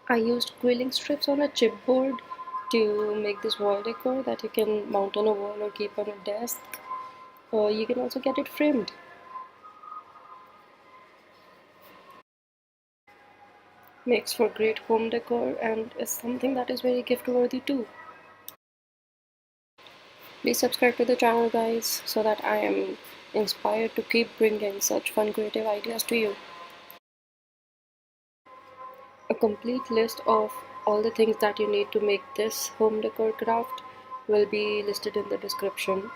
I used quilling strips on a chipboard to make this wall decor that you can mount on a wall or keep on a desk. Or you can also get it framed. Makes for great home decor and is something that is very gift worthy too. Please subscribe to the channel guys so that I am inspired to keep bringing such fun creative ideas to you. A complete list of all the things that you need to make this home decor craft will be listed in the description.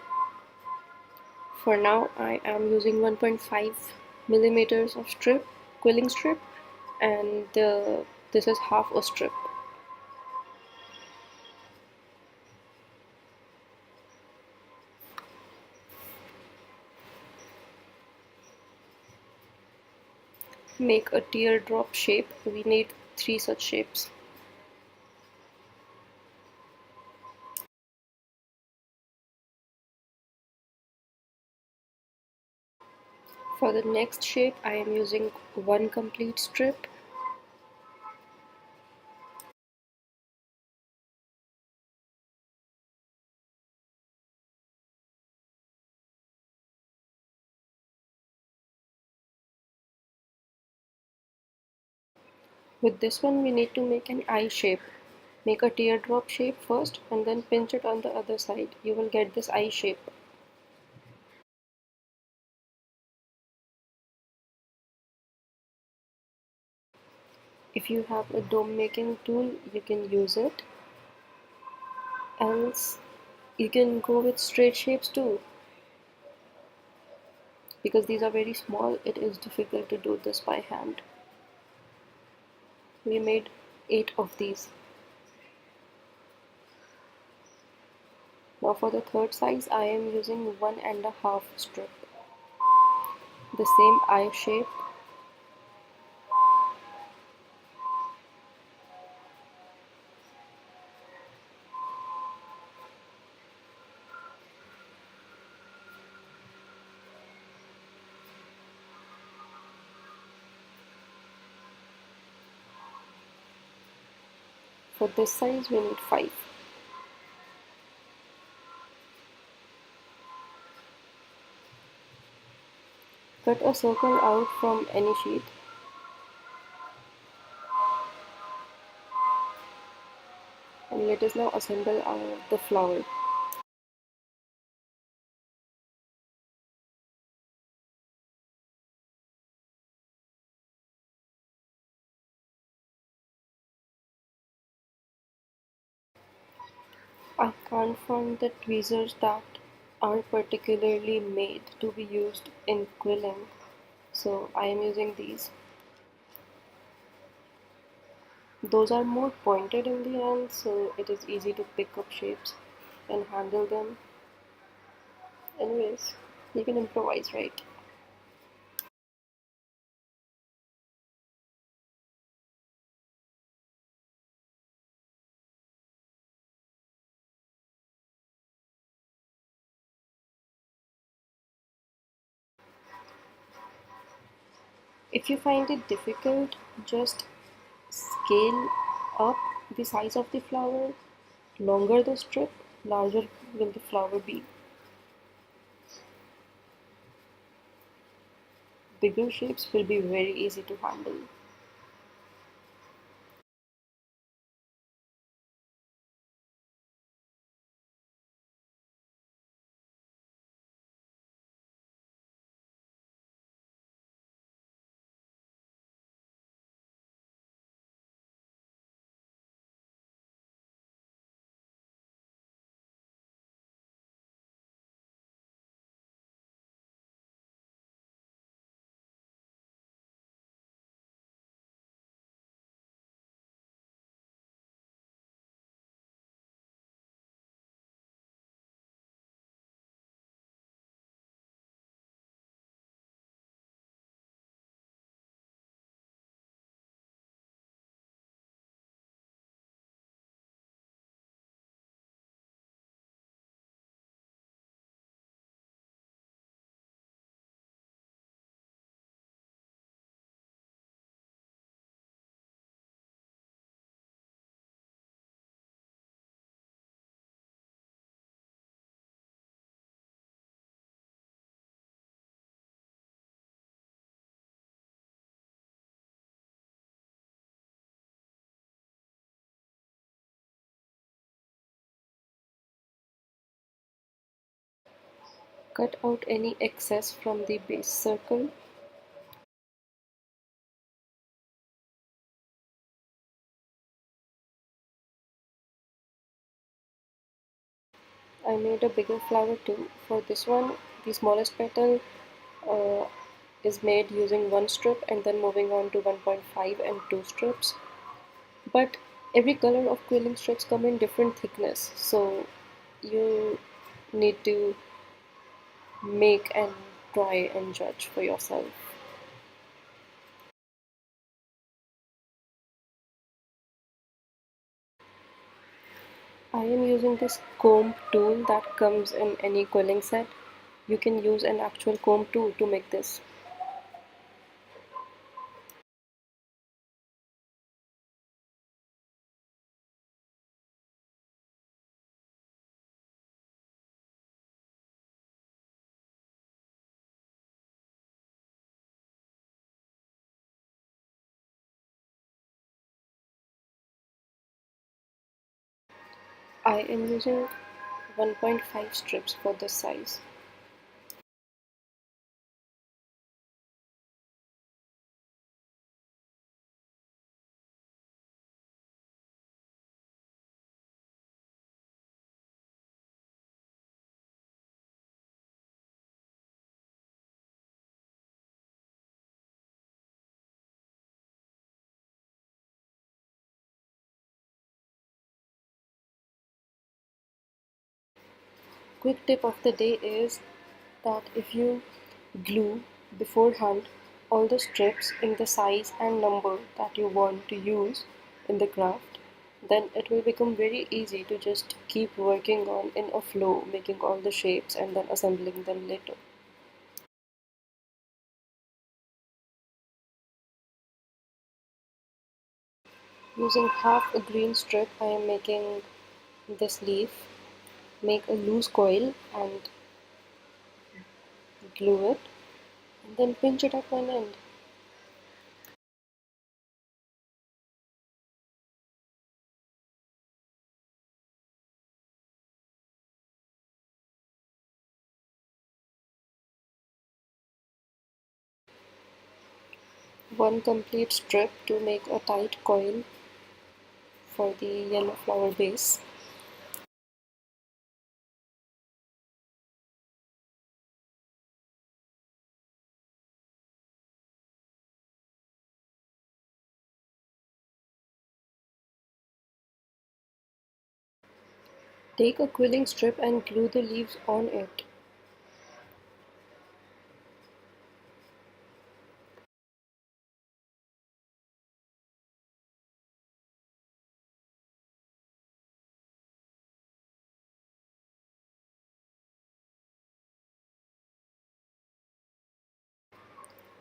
For now, I am using 1.5 millimeters of strip, quilling strip, and this is half a strip. Make a teardrop shape. We need 3 such shapes. For the next shape, I am using one complete strip. With this one, we need to make an eye shape. Make a teardrop shape first and then pinch it on the other side. You will get this eye shape. If you have a dome making tool, you can use it. Else, you can go with straight shapes too. Because these are very small, it is difficult to do this by hand. We made 8 of these. Now for the third size, I am using 1.5 strip. The same eye shape. For this size, we need 5. Cut a circle out from any sheet. And let us now assemble the flower. I can't find the tweezers that are particularly made to be used in quilling, so I am using these. Those are more pointed in the end, so it is easy to pick up shapes and handle them. Anyways, you can improvise, right? If you find it difficult, just scale up the size of the flower. Longer the strip, larger will the flower be. Bigger shapes will be very easy to handle. Cut out any excess from the base circle. I made a bigger flower too. For this one, the smallest petal uh, is made using one strip and then moving on to 1.5 and 2 strips. But every color of quilling strips come in different thickness, so you need to make and try and judge for yourself. I am using this comb tool that comes in any quilling set. You can use an actual comb tool to make this. I am using 1.5 strips for this size. Quick tip of the day is that if you glue beforehand all the strips in the size and number that you want to use in the craft, then it will become very easy to just keep working on in a flow, making all the shapes and then assembling them later. Using half a green strip, I am making this leaf. Make a loose coil and glue it, and then pinch it at one end. One complete strip to make a tight coil for the yellow flower base. Take a quilling strip and glue the leaves on it.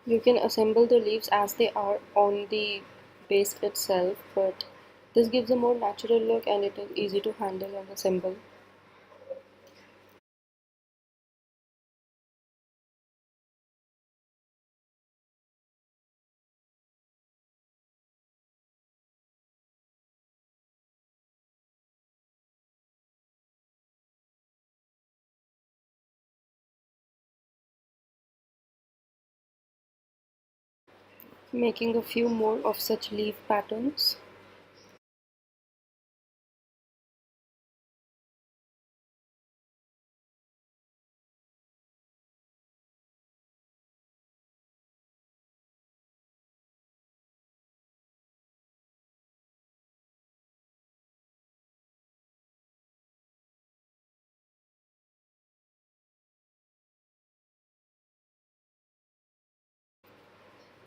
You can assemble the leaves as they are on the base itself, but this gives a more natural look and it is easy to handle and assemble. Making a few more of such leaf patterns.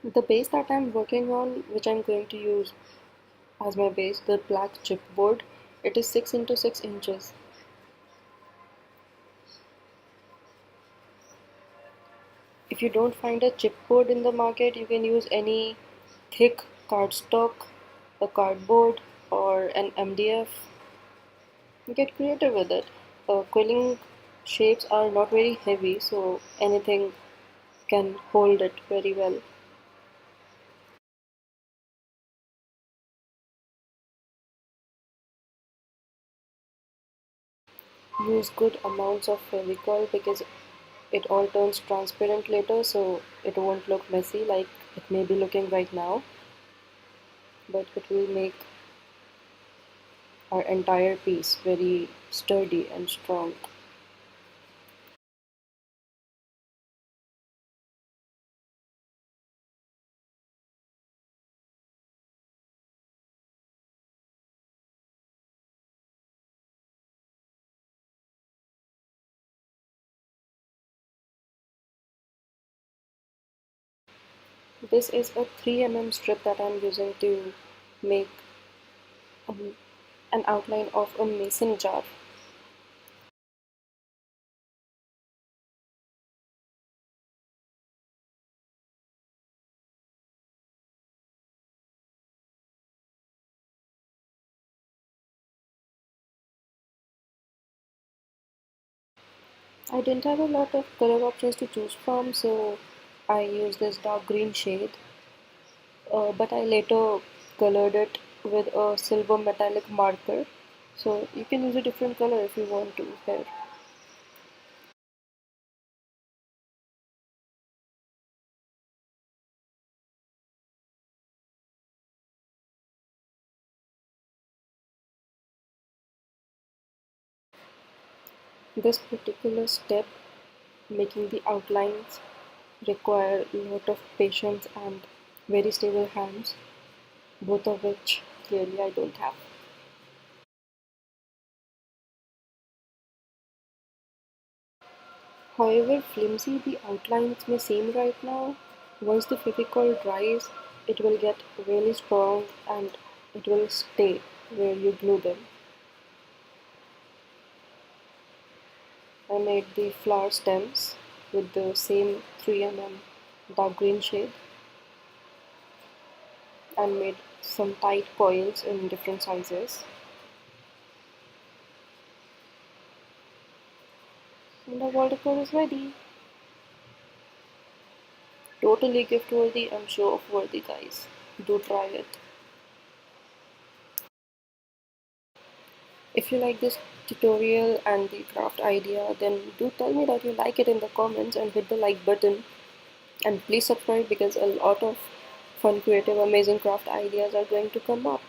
The base that I'm working on, which I'm going to use as my base, the black chipboard, it is 6 into 6 inches. If you don't find a chipboard in the market, you can use any thick cardstock, a cardboard, or an MDF. Get creative with it. Quilling shapes are not very heavy, so anything can hold it very well. Use good amounts of Fevicol because it all turns transparent later, so it won't look messy like it may be looking right now, but it will make our entire piece very sturdy and strong. This is a 3 mm strip that I'm using to make um, an outline of a mason jar. I didn't have a lot of color options to choose from, so I used this dark green shade, but I later colored it with a silver metallic marker, so you can use a different color if you want to here. This particular step, making the outlines, require a lot of patience and very stable hands, both of which clearly I don't have. However flimsy the outlines may seem right now, once the Fevicol dries, it will get really strong and it will stay where you glue them. I made the flower stems with the same 3 mm dark green shade and made some tight coils in different sizes. And the wall decor is ready. Totally gift worthy and show off worthy, guys. Do try it. If you like this tutorial and the craft idea, then do tell me that you like it in the comments and hit the like button. And please subscribe because a lot of fun, creative, amazing craft ideas are going to come up.